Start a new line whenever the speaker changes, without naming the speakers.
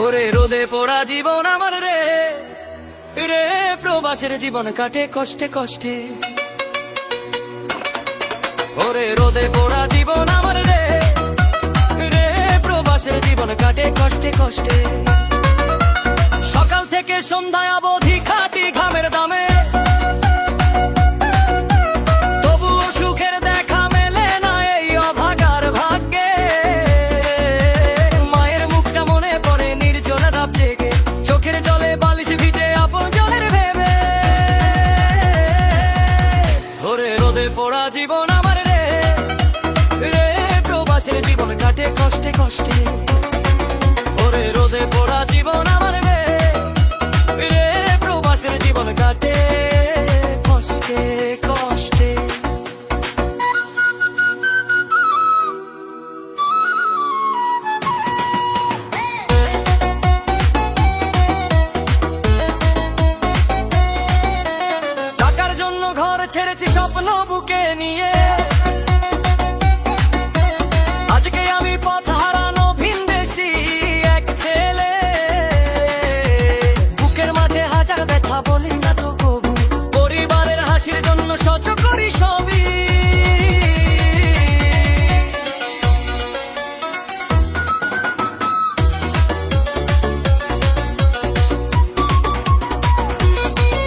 ওরে রোদে পোড়া জীবন আমার রে, রে প্রবাসের জীবন কাটে কষ্টে কষ্টে। ওরে রোদে পোড়া জীবন আমার রে, রে প্রবাসের জীবন কাটে কষ্টে কষ্টে। সকাল থেকে সন্ধ্যায় অবধি খাটি ঘামের দামে, তবুও সুখের দেখা মেলে না এই অভাগার ভাগ্যে। মায়ের মুখটা মনে পড়ে নির্জন রাত জেগে, চোখের জলে বালিশ ভিজে আপন জলের ভেবে। ওরে রোদে পোড়া জীবন আমার রে, রে প্রবাসের জীবন কাটে কষ্টে কষ্টে। ওরে রোদে পোড়া জীবন আমার রে, রে প্রবাসের জীবন কাটে কষ্টে কষ্টে। টাকার জন্য ঘর ছেড়েছি স্বপ্ন বুকে নিয়ে, আজকে আমি পথ হারানো ভিনদেশী এক ছেলে। বুকের মাঝে হাজার ব্যথা বলি